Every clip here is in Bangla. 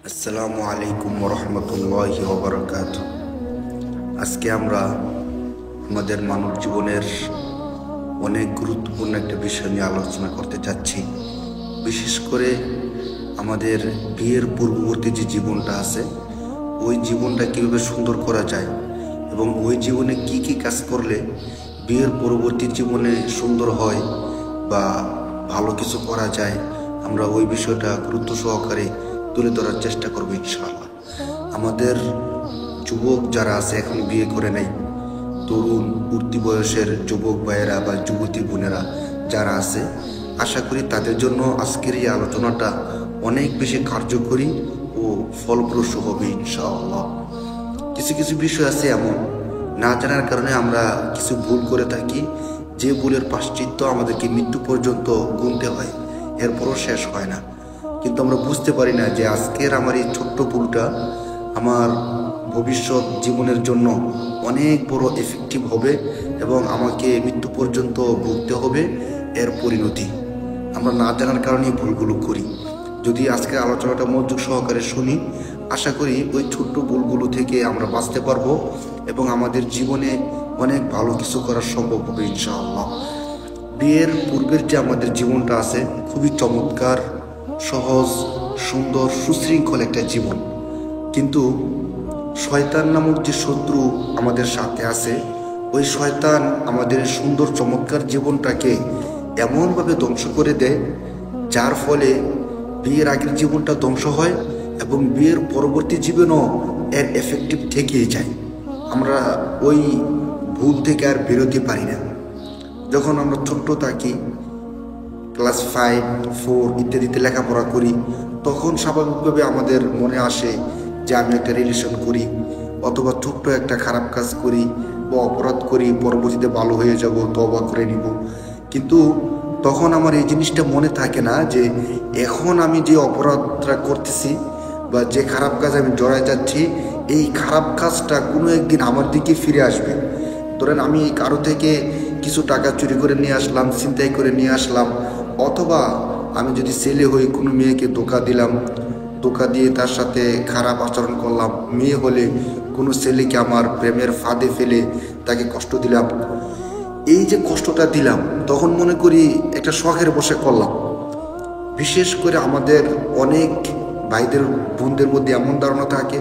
আসসালামু আলাইকুম রহমতুল্লাহি ওয়া বারাকাতুহু। আজকে আমরা আমাদের মানব জীবনের অনেক গুরুত্বপূর্ণ একটা বিষয় নিয়ে আলোচনা করতে যাচ্ছি। বিশেষ করে আমাদের বিয়ের পূর্ববর্তী যে জীবনটা আছে, ওই জীবনটা কীভাবে সুন্দর করা যায় এবং ওই জীবনে কি কি কাজ করলে বিয়ের পরবর্তী জীবনে সুন্দর হয় বা ভালো কিছু করা যায়, আমরা ওই বিষয়টা গুরুত্ব সহকারে তুলে ধরার চেষ্টা করবো ইনশাআল্লাহ। আমাদের যুবক যারা আছে, এখন বিয়ে করে নাই, তরুণ উঠতি বয়সের যুবক ভাইয়েরা বা যুবতী বোনেরা যারা আছে, আশা করি তাদের জন্য আজকের এই আলোচনাটা অনেক বেশি কার্যকরী ও ফলপ্রসূ হবে ইনশাআল্লাহ। কিছু কিছু বিষয় আছে এমন, না জানার কারণে আমরা কিছু ভুল করে থাকি, যে ভুলের প্রায়শ্চিত্ত আমাদেরকে মৃত্যু পর্যন্ত গুনতে হয়, এরপরও শেষ হয় না। কিন্তু আমরা বুঝতে পারি না যে আজকের আমার এই ছোট্ট ভুলটা আমার ভবিষ্যৎ জীবনের জন্য অনেক বড় এফেক্টিভ হবে এবং আমাকে মৃত্যু পর্যন্ত ভুগতে হবে এর পরিণতি। আমরা না জানার কারণে ভুলগুলো করি। যদি আজকের আলোচনাটা মনোযোগ সহকারে শুনি, আশা করি ওই ছোট্ট ভুলগুলো থেকে আমরা বাঁচতে পারবো এবং আমাদের জীবনে অনেক ভালো কিছু করা সম্ভব হবে ইনশাআল্লাহ। বিয়ের পূর্বের যে আমাদের জীবনটা আছে, খুবই চমৎকার, সহজ, সুন্দর, সুশৃঙ্খল একটা জীবন। কিন্তু শয়তান নামক যে শত্রু আমাদের সাথে আছে, ওই শয়তান আমাদের সুন্দর চমৎকার জীবনটাকে এমনভাবে ধ্বংস করে দেয়, যার ফলে বিয়ের আগের জীবনটা ধ্বংস হয় এবং বিয়ের পরবর্তী জীবনও এর এফেক্টিভ থেকেই যায়। আমরা ওই ভুল থেকে আর বেরোতে পারি না। যখন আমরা ছোট্ট থাকি, ক্লাস 5, 4 ইত্যাদিতে লেখাপড়া করি, তখন স্বাভাবিকভাবে আমাদের মনে আসে যে আমি একটা রিলেশন করি অথবা ছোট্ট একটা খারাপ কাজ করি বা অপরাধ করি, পরবর্তীতে ভালো হয়ে যাব, তওবা করে নিব। কিন্তু তখন আমার এই জিনিসটা মনে থাকে না যে এখন আমি যে অপরাধটা করতেছি বা যে খারাপ কাজ আমি জড়ায় যাচ্ছি, এই খারাপ কাজটা কোনো একদিন আমার দিকে ফিরে আসবে। ধরেন আমি কারো থেকে কিছু টাকা চুরি করে নিয়ে আসলাম, ছিনতাই করে নিয়ে আসলাম, অথবা আমি যদি ছেলে হই কোনো মেয়েকে ধোঁকা দিলাম, ধোঁকা দিয়ে তার সাথে খারাপ আচরণ করলাম, মেয়ে হলে কোনো ছেলেকে আমার প্রেমের ফাঁদে ফেলে তাকে কষ্ট দিলাম। এই যে কষ্টটা দিলাম, তখন মনে করি একটা শখের বশে করলাম। বিশেষ করে আমাদের অনেক ভাইদের বোনদের মধ্যে এমন ধারণা থাকে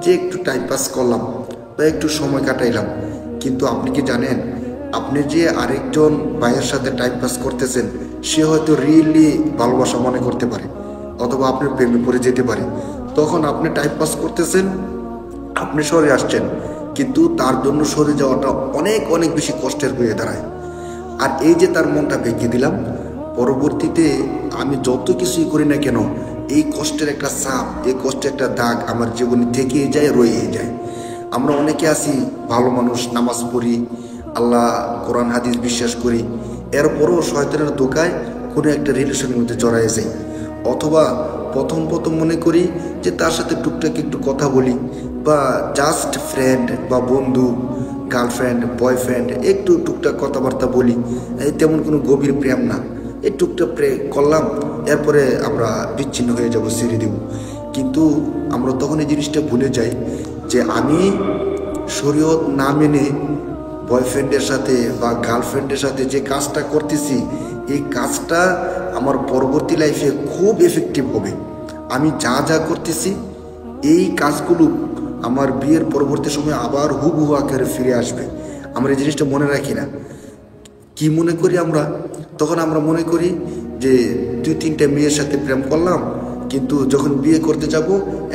যে একটু টাইম পাস করলাম বা একটু সময় কাটাইলাম। কিন্তু আপনি কি জানেন, আপনি যে আরেকজন ভাইয়ের সাথে টাইম পাস করতেছেন, সে হয়তো রিয়েলি ভালোবাসা মনে করতে পারে অথবা আপনার প্রেমে পড়ে যেতে পারে। তখন আপনি টাইম পাস করতেছেন, আপনি সরে আসছেন, কিন্তু তার জন্য সরে যাওয়াটা অনেক অনেক বেশি কষ্টের হয়ে দাঁড়ায়। আর এই যে তার মনটা ভেঙে দিলাম, পরবর্তীতে আমি যত কিছুই করি না কেন, এই কষ্টের একটা ছাপ, এই কষ্টের একটা দাগ আমার জীবনে থেকেই যায়, রয়েই যায়। আমরা অনেকে আছি ভালো মানুষ, নামাজ পড়ি, আল্লাহ কোরআন হাদিস বিশ্বাস করি, এরপরও শয়তানের ধোঁকায় কোনো একটা রিলেশনের মধ্যে জড়ায় যাই। অথবা প্রথম মনে করি যে তার সাথে টুকটাক একটু কথা বলি বা জাস্ট ফ্রেন্ড বা বন্ধু, গার্লফ্রেন্ড, বয়ফ্রেন্ড, একটু টুকটাক কথাবার্তা বলি, তেমন কোনো গভীর প্রেম না, এই টুকটাক প্রেম করলাম, এরপরে আমরা বিচ্ছিন্ন হয়ে যাব, ছেড়ে দেব। কিন্তু আমরা তখন এই জিনিসটা ভুলে যাই যে আমি শরীয়ত না মেনে বয়ফ্রেন্ডের সাথে বা গার্লফ্রেন্ডের সাথে যে কাজটা করতেছি, এই কাজটা আমার পরবর্তী লাইফে খুব এফেক্টিভ হবে। আমি যা যা করতেছি, এই কাজগুলো আমার বিয়ের পরবর্তী সময় আবার হুবহু আকারে ফিরে আসবে। আমরা এই জিনিসটা মনে রাখি না। কি মনে করি আমরা? তখন আমরা মনে করি যে 2-3টা মেয়ের সাথে প্রেম করলাম, কিন্তু যখন বিয়ে করতে যাব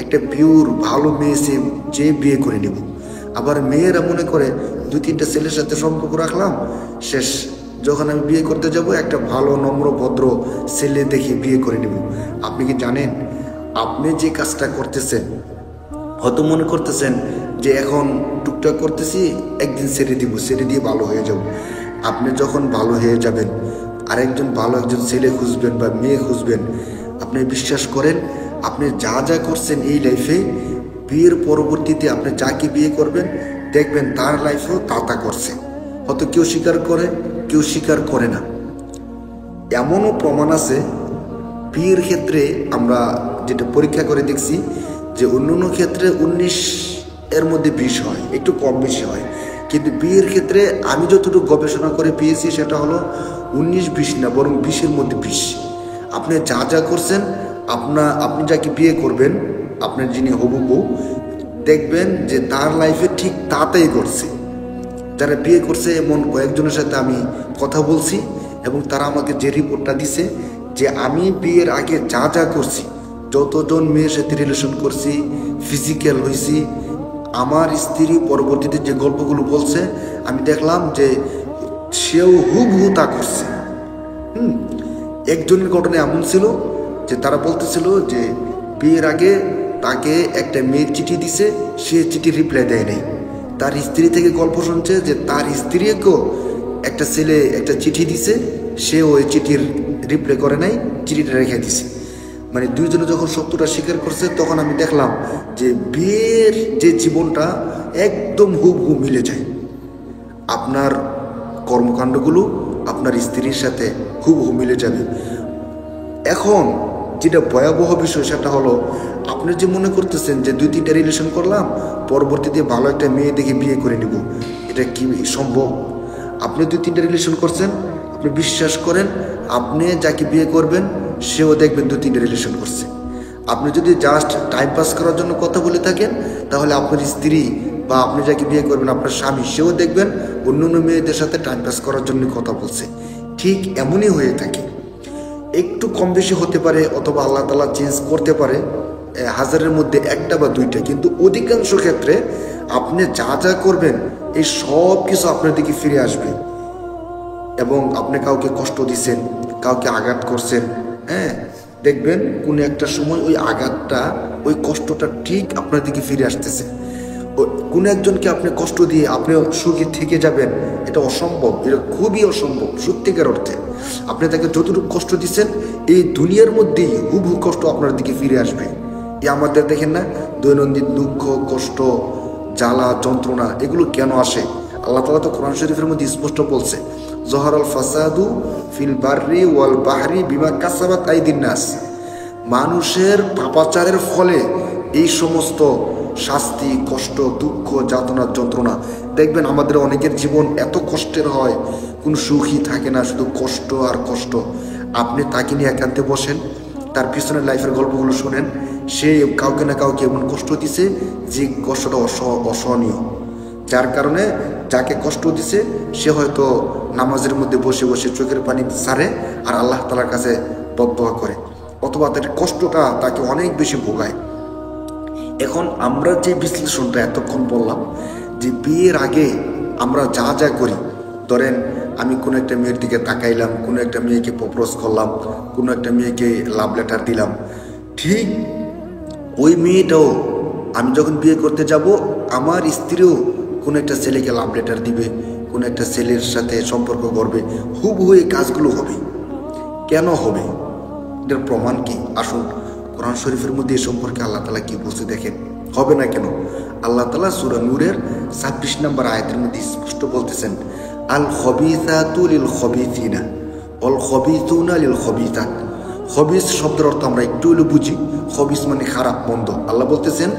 একটা পিওর ভালো মেয়ে যে বিয়ে করে নেব। আবার মেয়েরা মনে করে 2-3টা ছেলের সাথে সম্পর্ক রাখলাম, শেষ, যখন আমি বিয়ে করতে যাব একটা ভালো নম্র ভদ্র ছেলে দেখে বিয়ে করে নেব। আপনি কি জানেন, আপনি যে কাজটা করতেছেন, হয়তো মনে করতেছেন যে এখন টুকটাক করতেছি, একদিন ছেড়ে দিয়ে ভালো হয়ে যাব। আপনি যখন ভালো হয়ে যাবেন, আরেকজন ভালো একজন ছেলে খুঁজবেন বা মেয়ে খুঁজবেন, আপনি বিশ্বাস করেন, আপনি যা যা করছেন এই লাইফে, বিয়ের পরবর্তীতে আপনি যাকে বিয়ে করবেন দেখবেন তার লাইফেও তা করছে। হয়তো কেউ স্বীকার করে, কেউ স্বীকার করে না। এমনও প্রমাণ আছে, বিয়ের ক্ষেত্রে আমরা যেটা পরীক্ষা করে দেখছি যে অন্য ক্ষেত্রে 19 এর মধ্যে 20 হয়, একটু কম বেশি হয়, কিন্তু বিয়ের ক্ষেত্রে আমি যতটুকু গবেষণা করে পেয়েছি সেটা হলো 19-20 না, বরং 20-এর মধ্যে 20। আপনি যা যা করছেন, আপনি যাকে বিয়ে করবেন, আপনার যিনি হবু বউ, দেখবেন যে তার লাইফে ঠিক তাই করছে। যারা বিয়ে করছে এমন কয়েকজনের সাথে আমি কথা বলছি এবং তারা আমাকে যে রিপোর্টটা দিছে যে আমি বিয়ের আগে যা যা করছি, যতজন মেয়ের সাথে রিলেশন করছি, ফিজিক্যাল হয়েছি, আমার স্ত্রী পরবর্তীতে যে গল্পগুলো বলছে আমি দেখলাম যে সেও হুবহু তা করছে। একজনের ঘটনা এমন ছিল যে তারা বলতেছিল যে বিয়ের আগে তাকে একটা মেয়ের চিঠি দিছে, সে চিঠি রিপ্লাই দেয় নাই। তার স্ত্রী থেকে গল্প শুনছে যে তার স্ত্রীকেও একটা ছেলে একটা চিঠি দিছে, সে ওই চিঠির রিপ্লাই করে নাই, চিঠিটা রেখে দিছে। মানে দুইজনে যখন সত্যটা স্বীকার করছে তখন আমি দেখলাম যে বিয়ের যে জীবনটা একদম হুবহু মিলে যায়। আপনার কর্মকাণ্ডগুলো আপনার স্ত্রীর সাথে হুবহু মিলে যাবে। এখন যেটা ভয়াবহ বিষয় সেটা হলো আপনি যে মনে করতেছেন যে 2-3টা রিলেশন করলাম, পরবর্তীতে ভালো একটা মেয়ে দেখে বিয়ে করে নিব, এটা কি সম্ভব? আপনি 2-3টা রিলেশন করছেন, আপনি বিশ্বাস করেন আপনি যাকে বিয়ে করবেন সেও দেখবেন 2-3টা রিলেশন করছে। আপনি যদি জাস্ট টাইম পাস করার জন্য কথা বলে থাকেন, তাহলে আপনার স্ত্রী বা আপনি যাকে বিয়ে করবেন আপনার স্বামী, সেও দেখবেন অন্য মেয়েদের সাথে টাইম পাস করার জন্য কথা বলছে। ঠিক এমনই হয়ে থাকে। একটু কম বেশি হতে পারে অথবা আল্লাহ তাআলা চেঞ্জ করতে পারে, 1000-এর মধ্যে 1টা বা 2টা, কিন্তু অধিকাংশ ক্ষেত্রে আপনি যা যা করবেন এই সব কিছু আপনার দিকে ফিরে আসবে। এবং আপনি কাউকে কষ্ট দিচ্ছেন, কাউকে আঘাত করছেন, দেখবেন কোনো একটা সময় ওই আঘাতটা, ওই কষ্টটা ঠিক আপনার দিকে ফিরে আসতেছে। কোনো একজনকে আপনি কষ্ট দিয়ে আপনি সুখী থেকে যাবেন, এটা অসম্ভব, এটা খুবই অসম্ভব সত্যিকার অর্থে। আপনি তাকে যতটুকু কষ্ট দিচ্ছেন এই দুনিয়ার মধ্যেই হুবহু কষ্ট আপনার দিকে ফিরে আসবে। আমাদের দেখেন না দৈনন্দিন দুঃখ, কষ্ট, জ্বালা, যন্ত্রণা এগুলো কেন আসে? আল্লাহ তাআলা তো কোরআন শরীফের মধ্যে স্পষ্ট বলছে, জহরাল ফাসাদু ফিল বাররি ওয়াল বাহরি বিমা কাসাবাত আইদিন নাস। মানুষের পাপাচারের ফলে এই সমস্ত শাস্তি, কষ্ট, দুঃখ, যাতনা, যন্ত্রণা। দেখবেন আমাদের অনেকের জীবন এত কষ্টের হয়, কোনো সুখই থাকে না, শুধু কষ্ট আর কষ্ট। আপনি তাকে নিয়ে একান্তে বসেন, তার পিছনের লাইফের গল্পগুলো শোনেন, সে কাউকে না কাউকে এমন কষ্ট দিছে যে কষ্টটা অসহনীয়। যার কারণে যাকে কষ্ট দিছে সে হয়তো নামাজের মধ্যে বসে বসে চোখের পানি ছাড়ে আর আল্লাহ তাআলার কাছে বদদোয়া করে, অথবা তার কষ্টটা তাকে অনেক বেশি ভোগায়। এখন আমরা যে বিশ্লেষণটা এতক্ষণ বললাম যে বিয়ের আগে আমরা যা যা করি, ধরেন আমি কোনো একটা মেয়ের দিকে তাকাইলাম, কোনো একটা মেয়েকে প্রপোজ করলাম, কোনো একটা মেয়েকে লাভ লেটার দিলাম, ঠিক ওই মেয়েটাও আমি যখন বিয়ে করতে যাব আমার স্ত্রীও কোনো একটা ছেলেকে লাভ লেটার দিবে, কোনো একটা ছেলের সাথে সম্পর্ক করবে, হুবহু এই কাজগুলো হবে। কেন হবে? এটার প্রমাণ কি? আসুন কোরআন শরীফের মধ্যে এ সম্পর্কে আল্লাহ তাআলা কি বলছে দেখেন। হবে না কেন? আল্লাহ তাআলা সূরা নূরের 26 নম্বর আয়াতের মধ্যে স্পষ্ট বলতেছেন, আল খবিসাতু লিল খবিসিনা ওয়াল খবিসুনা লিল খবিসাত। খবিস শব্দের অর্থ আমরা একটু হলে বুঝি, খবিস মানে খারাপ, মন্দ। আল্লাহ বলতেছেন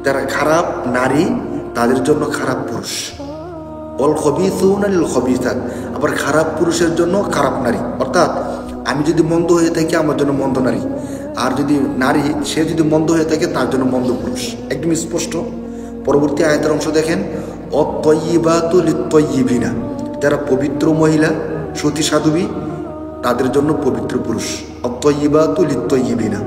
যারা খারাপ নারী তাদের জন্য খারাপ পুরুষ, ওয়াল খবিসুনা লিল খবিসাত, আবার খারাপ পুরুষের জন্য খারাপ নারী। অর্থাৎ আমি যদি মন্দ হয়ে থাকি আমার জন্য মন্দ নারী, আর যদি নারী সে যদি মন্দ হয়ে থাকে তার জন্য মন্দ পুরুষ। একদম স্পষ্ট। পরবর্তী আয়াতের অংশ দেখেন, অত্তয়িবাতু লিত্তয়িবিনা, যারা পবিত্র মহিলা, সতী সাধবী তাদের জন্য পবিত্র পুরুষ। অত্তয়িবাতু লিত্তয়িবিনা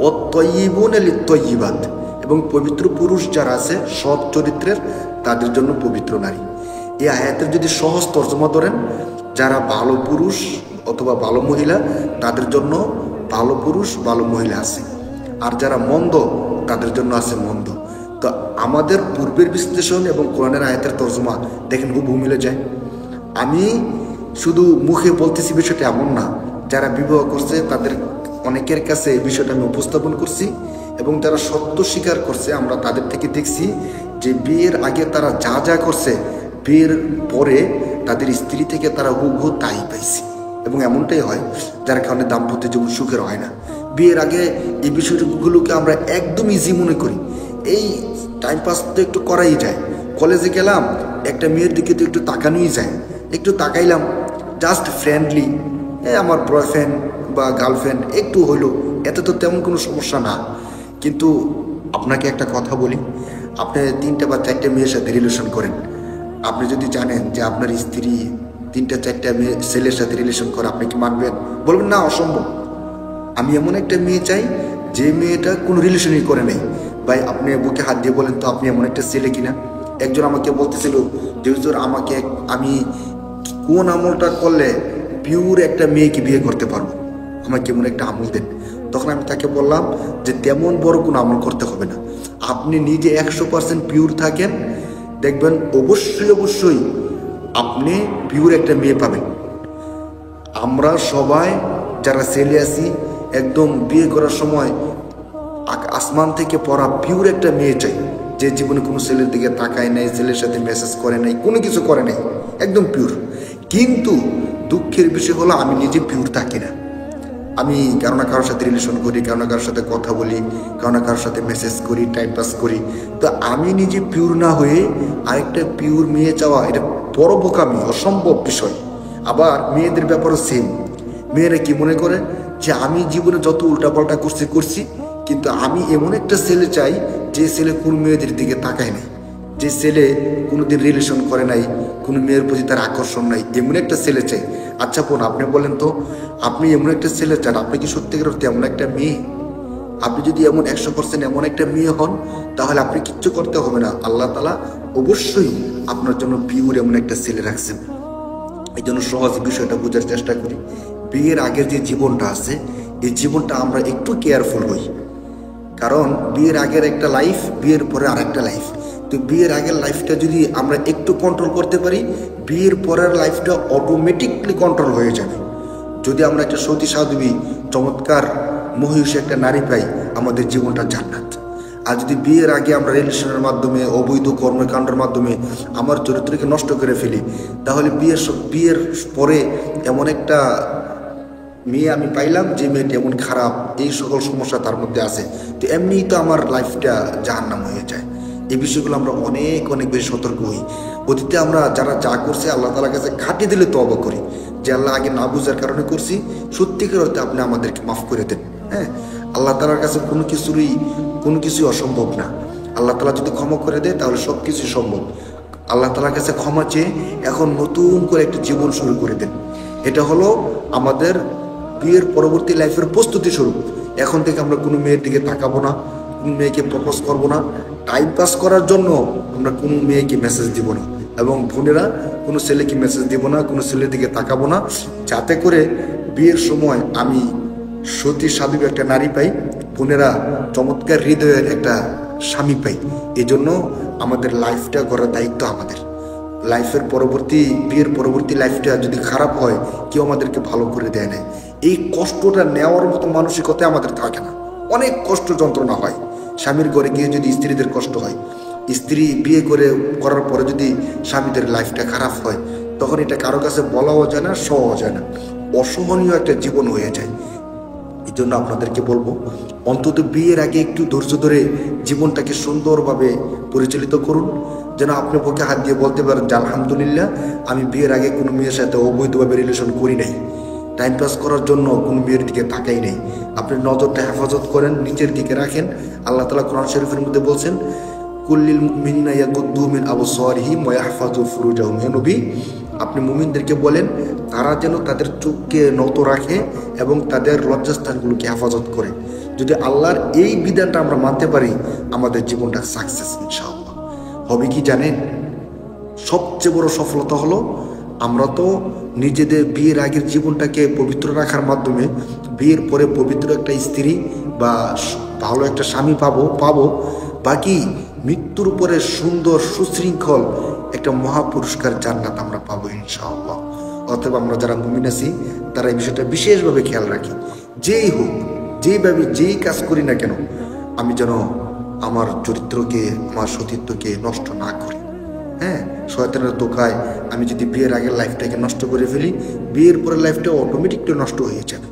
অত্তয়িবুনা লিত্তয়িবাত, এবং পবিত্র পুরুষ যারা আছে সৎ চরিত্রের তাদের জন্য পবিত্র নারী। এই আয়াতের যদি সহজ তর্জমা ধরেন, যারা ভালো পুরুষ অথবা ভালো মহিলা তাদের জন্য ভালো পুরুষ ভালো মহিলা আছে, আর যারা মন্দ তাদের জন্য আছে মন্দ। তো আমাদের পূর্বের বিশ্লেষণ এবং কোরআনের আয়াতের তর্জমা দেখেন হুবহু মিলে যায়। আমি শুধু মুখে বলতেছি বিষয়টা এমন না, যারা বিবাহ করছে তাদের অনেকের কাছে এই বিষয়টা আমি উপস্থাপন করছি, এবং যারা সত্য স্বীকার করছে আমরা তাদের থেকে দেখছি যে বিয়ের আগে তারা যা যা করছে বিয়ের পরে তাদের স্ত্রী থেকে তারা হুবহু তাই পাইছে। এবং এমনটাই হয় যার কারণে দাম্পত্য জীবন সুখের হয় না। বিয়ের আগে এই বিষয়গুলোকে আমরা একদম ইজি মনে করি। এই টাইম পাস তো একটু করাই যায়, কলেজে গেলাম একটা মেয়ের দিকে তো একটু তাকানোই যায়, একটু তাকাইলাম জাস্ট ফ্রেন্ডলি, আমার বয়ফ্রেন্ড বা গার্লফ্রেন্ড একটু হইলো, এতে তো তেমন কোনো সমস্যা না। কিন্তু আপনাকে একটা কথা বলি, আপনি 3টা বা 4টা মেয়ের সাথে রিলেশন করেন, আপনি যদি জানেন যে আপনার স্ত্রী 3টা 4টা ছেলের সাথে রিলেশন করে, আপনি কি মানবেন? বলবেন না, অসম্ভব। আমি এমন একটা মেয়ে চাই যে মেয়েটা কোনো রিলেশনই করে নেই। ভাই আপনি বুকে হাত দিয়ে বলেন তো আপনি এমন একটা ছেলে কিনা? একজন আমাকে বলতেছিল যে হুজুর আমি কোন আমলটা করলে পিওর একটা মেয়েকে বিয়ে করতে পারবো, আমাকে এমন একটা আমল দেন। তখন আমি তাকে বললাম যে তেমন বড় কোনো আমল করতে হবে না, আপনি নিজে 100% পিওর থাকেন, দেখবেন অবশ্যই আপনি পিওর একটা মেয়ে পাবেন। আমরা সবাই যারা ছেলে আছি একদম বিয়ে করার সময় আসমান থেকে পড়া পিওর একটা মেয়ে চাই, যে জীবনে কোনো ছেলের দিকে তাকায় নাই, ছেলের সাথে মেসেজ করে নাই, কোনো কিছু করে নাই, একদম পিওর। কিন্তু দুঃখের বিষয় হলো আমি নিজে পিওর থাকি না। আমি কারো না কারোর সাথে রিলেশন করি, কারো না কারোর সাথে কথা বলি, কারো না কারোর সাথে মেসেজ করি, টাইম পাস করি। তো আমি নিজে পিওর না হয়ে আরেকটা পিওর মেয়ে চাওয়া, এটা বড় বোকামি, অসম্ভব বিষয়। আবার মেয়েদের ব্যাপারও সেম। মেয়েরা কি মনে করে যে আমি জীবনে যত উল্টাপাল্টা করছি, কিন্তু আমি এমন একটা ছেলে চাই যে ছেলে কোন মেয়েদের দিকে তাকায় নাই, যে ছেলে কোনোদিন রিলেশন করে নাই, কোনো মেয়ের প্রতি তার আকর্ষণ নাই, এমন একটা ছেলে চাই। আচ্ছা বোন, আপনি বলেন তো, আপনি এমন একটা ছেলে চান, আপনি কি সত্যিকার অর্থে এমন একটা মেয়ে? আপনি যদি এমন 100% এমন একটা মেয়ে হন, তাহলে আপনি কিচ্ছু করতে হবে না, আল্লাহ তাআলা অবশ্যই আপনার জন্য পিওর এমন একটা ছেলে রাখছেন। এই জন্য সহজ বিষয়টা বোঝার চেষ্টা করি। বিয়ের আগের যে জীবনটা আছে, এই জীবনটা আমরা একটু কেয়ারফুল হই, কারণ বিয়ের আগের একটা লাইফ, বিয়ের পরে আর একটা লাইফ। তো বিয়ের আগের লাইফটা যদি আমরা একটু কন্ট্রোল করতে পারি, বিয়ের পরের লাইফটা অটোমেটিকলি কন্ট্রোল হয়ে যাবে। যদি আমরা একটা সতী সাধবী চমৎকার মহিষী একটা নারী পাই, আমাদের জীবনটা জান্নাত। আর যদি বিয়ের আগে আমরা রিলেশনের মাধ্যমে, অবৈধ কর্মকাণ্ডের মাধ্যমে আমার চরিত্রকে নষ্ট করে ফেলি, তাহলে বিয়ের পরে এমন একটা মেয়ে আমি পাইলাম যে মেয়েটা এমন খারাপ, এই সকল সমস্যা তার মধ্যে আছে, তো এমনিই তো আমার লাইফটা জাহান্নাম হয়ে যায়। এই বিষয়গুলো আমরা অনেক বেশি সতর্ক হই। অতীতে আমরা যারা যা করছে আল্লাহ তাআলার কাছে ঘাটি দিলে তওবা করি যে আল্লাহ আগে না বুঝার কারণে করছি, সত্যিকার অর্থে আপনি আমাদেরকে মাফ করে দেন। হ্যাঁ, আল্লাহ তাআলার কাছে কোনো কিছুই অসম্ভব না। আল্লাহ তাআলা যদি ক্ষমা করে দেয় তাহলে সব কিছুই সম্ভব। আল্লাহ তাআলার কাছে ক্ষমা চেয়ে এখন নতুন করে একটা জীবন শুরু করে দেন। এটা হলো আমাদের বিয়ের পরবর্তী লাইফের প্রস্তুতি স্বরূপ। এখন থেকে আমরা কোনো মেয়ের দিকে তাকাবো না, কোনো মেয়েকে প্রপোজ করবো না, টাইম পাস করার জন্য আমরা কোনো মেয়েকে মেসেজ দিব না, এবং বোনেরা কোনো ছেলেকে মেসেজ দিব না, কোনো ছেলের দিকে তাকাবো না, যাতে করে বিয়ের সময় আমি সতী সাধু একটা নারী পাই, বোনেরা চমৎকার হৃদয়ের একটা স্বামী পাই। এই জন্য আমাদের লাইফটা গড়ার দায়িত্ব আমাদের। লাইফের পরবর্তী, বিয়ের পরবর্তী লাইফটা যদি খারাপ হয়, কেউ আমাদেরকে ভালো করে দেয় না। এই কষ্টটা নেওয়ার মতো মানসিকতা আমাদের থাকে না। অনেক কষ্ট যন্ত্রণা হয়। স্বামীর ঘরে গিয়ে যদি স্ত্রীদের কষ্ট হয়, স্ত্রী বিয়ে করার পরে যদি স্বামীদের লাইফটা খারাপ হয়, তখন এটা কারো কাছে বলাও যায় না, সওয়াও যায় না, অসহনীয় একটা জীবন হয়ে যায়। এই জন্য আপনাদেরকে বলবো, অন্তত বিয়ের আগে একটু ধৈর্য ধরে জীবনটাকে সুন্দরভাবে পরিচালিত করুন, যেন আপনি বুকে হাত দিয়ে বলতে পারেন যে আলহামদুলিল্লাহ, আমি বিয়ের আগে কোনো মেয়ের সাথে অবৈধভাবে রিলেশন করি নাই, টাইম পাস করার জন্য কোনো মেয়ের দিকে তাকাই নেই। আপনি নজরটা হেফাজত করেন, নিচের দিকে রাখেন। আল্লাহ তাআলা কোরআন শরীফের মধ্যে বলছেন, কুল্লিল মুমিনিনা ইয়াগুদ্দু মিন আবসারিহিম ওয়া ইয়াহফাযু ফুরুজাহুম। হে নবী, আপনি মুমিনদেরকে বলেন তারা যেন তাদের চোখকে নত রাখে এবং তাদের লজ্জাস্থানগুলোকে হেফাজত করে। যদি আল্লাহর এই বিধানটা আমরা মানতে পারি, আমাদের জীবনটা সাকসেস ইনশাআল্লাহ হবে। কি জানেন, সবচেয়ে বড় সফলতা হলো আমরা তো নিজেদের বিয়ের আগের জীবনটাকে পবিত্র রাখার মাধ্যমে বিয়ের পরে পবিত্র একটা স্ত্রী বা ভালো একটা স্বামী পাবো। বাকি মৃত্যুর উপরে সুন্দর সুশৃঙ্খল একটা মহাপুরস্কার জান্নাত আমরা পাবো ইনশাআল্লাহ। অতএব আমরা যারা মুমিন আছি তারা এই বিষয়টা বিশেষভাবে খেয়াল রাখি। যেই হোক, যেইভাবে যেই কাজ করি না কেন, আমি যেন আমার চরিত্রকে, আমার সতীত্বকে নষ্ট না করি। হ্যাঁ, শয়তানের ধোঁকায় আমি যদি বিয়ের আগের লাইফটাকে নষ্ট করে ফেলি, বিয়ের পরের লাইফটা অটোমেটিকলি নষ্ট হয়ে যাবে।